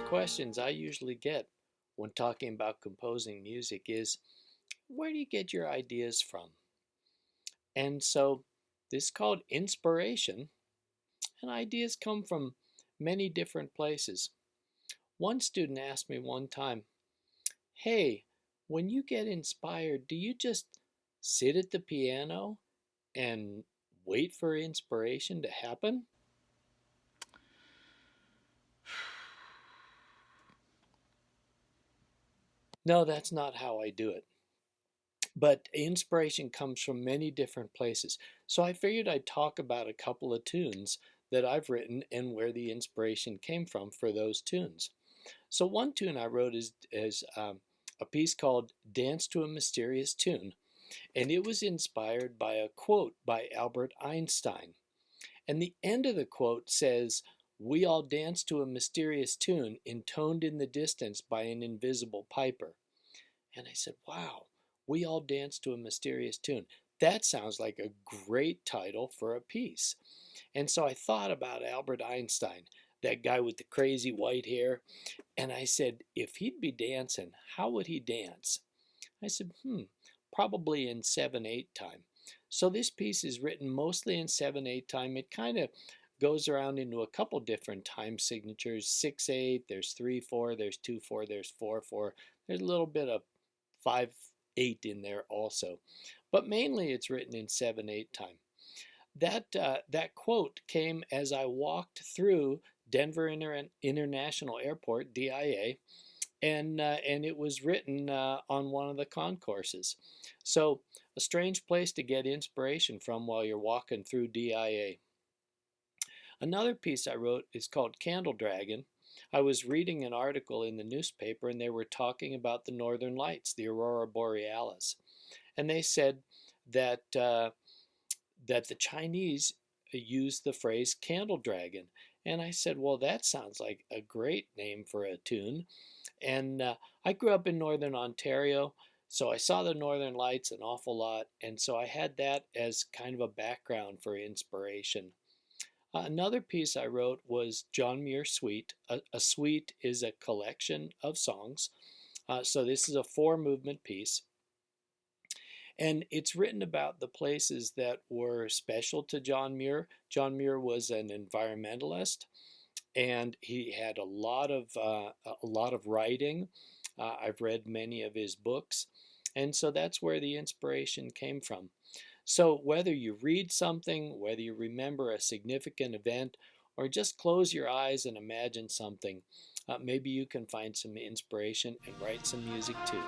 questions I usually get when talking about composing music is, where do you get your ideas from? And so this is called inspiration, and ideas come from many different places. One student asked me one time, hey, when you get inspired, do you just sit at the piano and wait for inspiration to happen? No, that's not how I do it. But inspiration comes from many different places. So I figured I'd talk about a couple of tunes that I've written and where the inspiration came from for those tunes. So one tune I wrote is a piece called Dance to a Mysterious Tune, and it was inspired by a quote by Albert Einstein. And the end of the quote says, "We all dance to a mysterious tune intoned in the distance by an invisible piper." And I said, wow, we all dance to a mysterious tune. That sounds like a great title for a piece. And so I thought about Albert Einstein, that guy with the crazy white hair, and I said, if he'd be dancing, how would he dance? I said, probably in 7/8 time. So this piece is written mostly in 7/8 time. It kind of goes around into a couple different time signatures, 6/8, there's 3/4, there's 2/4, there's 4/4. There's a little bit of 5/8 in there also. But mainly it's written in 7/8 time. That quote came as I walked through Denver International Airport, DIA, and it was written on one of the concourses. So a strange place to get inspiration from while you're walking through DIA. Another piece I wrote is called Candle Dragon. I was reading an article in the newspaper and they were talking about the northern lights, the aurora borealis. And they said that that the Chinese used the phrase candle dragon. And I said, well, that sounds like a great name for a tune. And I grew up in northern Ontario, so I saw the northern lights an awful lot. And so I had that as kind of a background for inspiration. Another piece I wrote was John Muir Suite. A suite is a collection of songs. So this is a 4-movement piece. And it's written about the places that were special to John Muir. John Muir was an environmentalist, and he had a lot of writing. I've read many of his books, and so that's where the inspiration came from. So whether you read something, whether you remember a significant event, or just close your eyes and imagine something, maybe you can find some inspiration and write some music too.